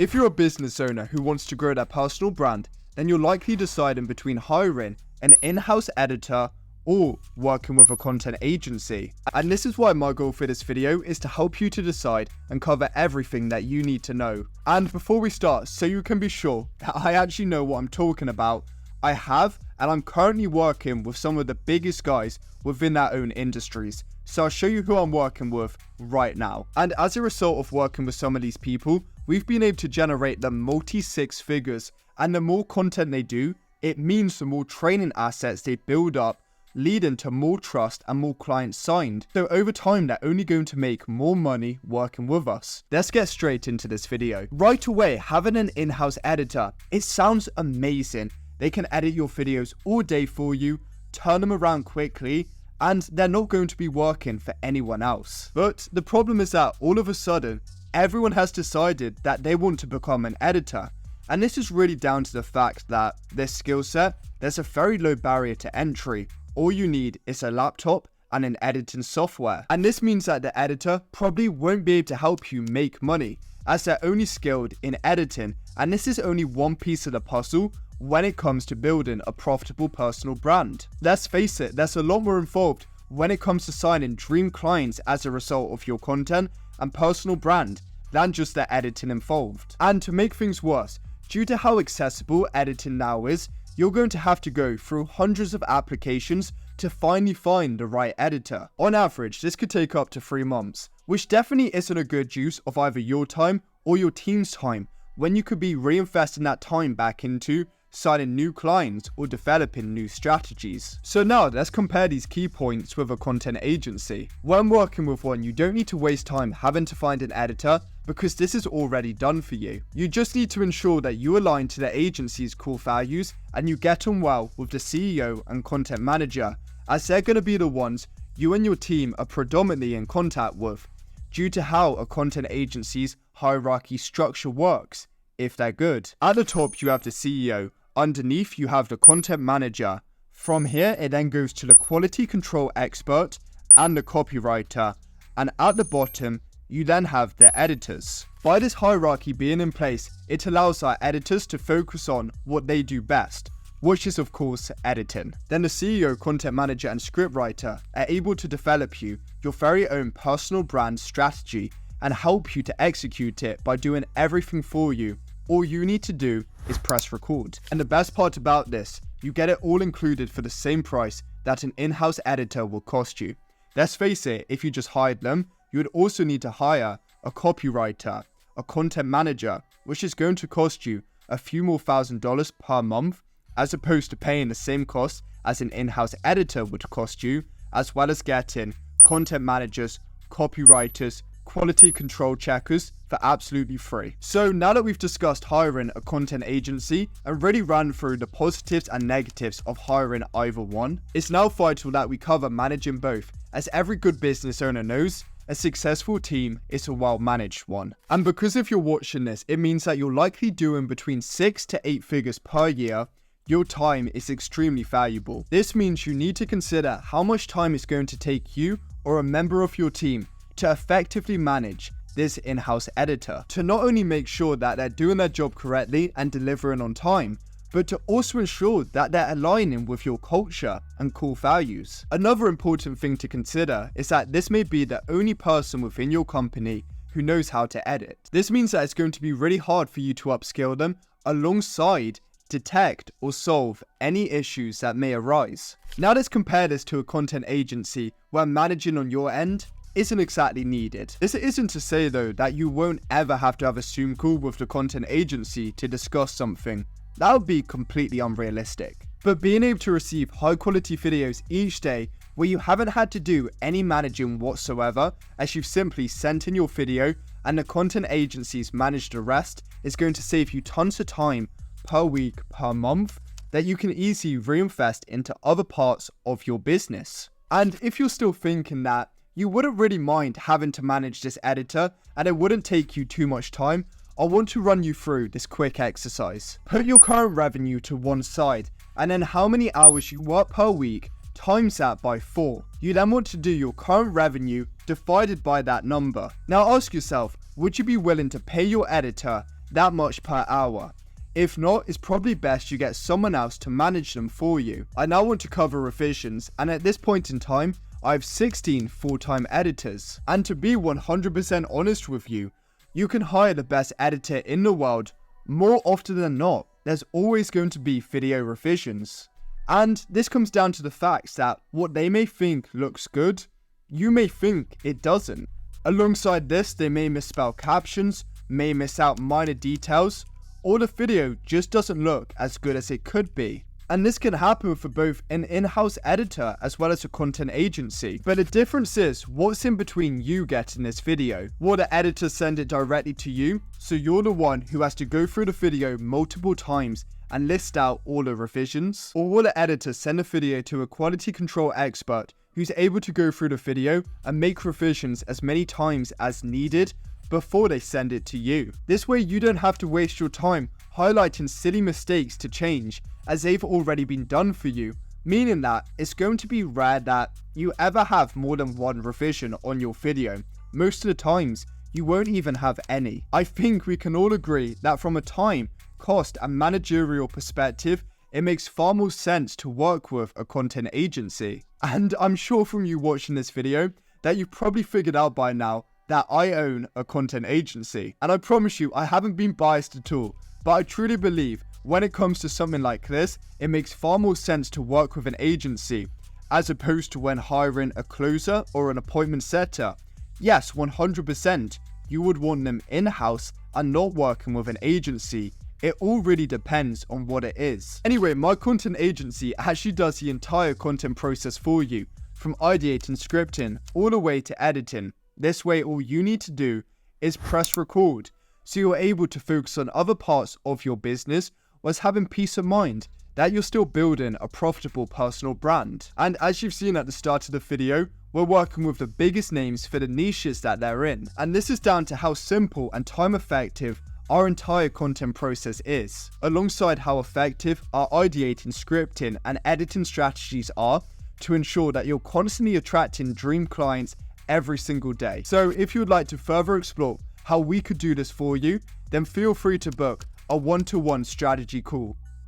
If you're a business owner who wants to grow their personal brand, then you're likely deciding between hiring an in-house editor or working with a content agency. And this is why my goal for this video is to help you to decide and cover everything that you need to know. And before we start, so you can be sure that I actually know what I'm talking about, I have and I'm currently working with some of the biggest guys within their own industries. So I'll show you who I'm working with right now. And as a result of working with some of these people, we've been able to generate them multi-six figures. And the more content they do, it means the more training assets they build up, leading to more trust and more clients signed. So over time, they're only going to make more money working with us. Let's get straight into this video. Right away, having an in-house editor, it sounds amazing. They can edit your videos all day for you, turn them around quickly, and they're not going to be working for anyone else. But the problem is that all of a sudden, everyone has decided that they want to become an editor. And this is really down to the fact that this skill set, there's a very low barrier to entry. All you need is a laptop and an editing software. And this means that the editor probably won't be able to help you make money, as they're only skilled in editing. And this is only one piece of the puzzle when it comes to building a profitable personal brand. Let's face it, there's a lot more involved when it comes to signing dream clients as a result of your content and personal brand than just the editing involved. And to make things worse, due to how accessible editing now is, you're going to have to go through hundreds of applications to finally find the right editor. On average, this could take up to 3 months, which definitely isn't a good use of either your time or your team's time, when you could be reinvesting that time back into signing new clients or developing new strategies. So now let's compare these key points with a content agency. When working with one, you don't need to waste time having to find an editor because this is already done for you. You just need to ensure that you align to the agency's core values and you get on well with the CEO and content manager, as they're going to be the ones you and your team are predominantly in contact with, due to how a content agency's hierarchy structure works, if they're good. At the top, you have the CEO. Underneath, you have the content manager. From here, it then goes to the quality control expert and the copywriter. And at the bottom, you then have the editors. By this hierarchy being in place, it allows our editors to focus on what they do best, which is of course editing. Then the CEO, content manager and scriptwriter are able to develop you your very own personal brand strategy and help you to execute it by doing everything for you. All you need to do is press record. And the best part about this, you get it all included for the same price that an in-house editor will cost you. Let's face it, if you just hired them, you would also need to hire a copywriter, a content manager, which is going to cost you a few more $1,000s per month, as opposed to paying the same cost as an in-house editor would cost you, as well as getting content managers, copywriters, quality control checkers for absolutely free. So now that we've discussed hiring a content agency and really ran through the positives and negatives of hiring either one, it's now vital that we cover managing both, as every good business owner knows, a successful team is a well-managed one. And because if you're watching this, it means that you're likely doing between 6 to 8 figures per year. Your time is extremely valuable. This means you need to consider how much time it's going to take you or a member of your team to effectively manage this in-house editor, to not only make sure that they're doing their job correctly and delivering on time, but to also ensure that they're aligning with your culture and core values. Another important thing to consider is that this may be the only person within your company who knows how to edit. This means that it's going to be really hard for you to upskill them alongside detect or solve any issues that may arise. Now let's compare this to a content agency where managing on your end isn't exactly needed. This isn't to say though that you won't ever have to have a Zoom call with the content agency to discuss something. That would be completely unrealistic. But being able to receive high quality videos each day where you haven't had to do any managing whatsoever, as you've simply sent in your video and the content agencies manage the rest, is going to save you tons of time per week, per month, that you can easily reinvest into other parts of your business. And if you're still thinking that you wouldn't really mind having to manage this editor and it wouldn't take you too much time, I want to run you through this quick exercise. Put your current revenue to one side and then how many hours you work per week, times that by 4. You then want to do your current revenue divided by that number. Now ask yourself, would you be willing to pay your editor that much per hour. If not, it's probably best you get someone else to manage them for you. I now want to cover revisions, and at this point in time, I have 16 full-time editors. And to be 100% honest with you, you can hire the best editor in the world. More often than not, there's always going to be video revisions. And this comes down to the facts that what they may think looks good, you may think it doesn't. Alongside this, they may misspell captions, may miss out minor details, or the video just doesn't look as good as it could be. And this can happen for both an in-house editor as well as a content agency. But the difference is what's in between you getting this video. Will the editor send it directly to you, so you're the one who has to go through the video multiple times and list out all the revisions? Or will the editor send a video to a quality control expert who's able to go through the video and make revisions as many times as needed before they send it to you? This way you don't have to waste your time highlighting silly mistakes to change, as they've already been done for you, meaning that it's going to be rare that you ever have more than one revision on your video. Most of the times, you won't even have any. I think we can all agree that from a time, cost and managerial perspective, it makes far more sense to work with a content agency. And I'm sure from you watching this video that you've probably figured out by now that I own a content agency. And I promise you, I haven't been biased at all, but I truly believe when it comes to something like this, it makes far more sense to work with an agency as opposed to when hiring a closer or an appointment setter. Yes, 100%, you would want them in-house and not working with an agency. It all really depends on what it is. Anyway, my content agency actually does the entire content process for you, from ideating, scripting, all the way to editing. This way, all you need to do is press record, so you're able to focus on other parts of your business whilst having peace of mind that you're still building a profitable personal brand. And as you've seen at the start of the video, we're working with the biggest names for the niches that they're in. And this is down to how simple and time effective our entire content process is, alongside how effective our ideating, scripting, and editing strategies are to ensure that you're constantly attracting dream clients every single day. So if you would like to further explore how we could do this for you, then feel free to book a one-to-one strategy call.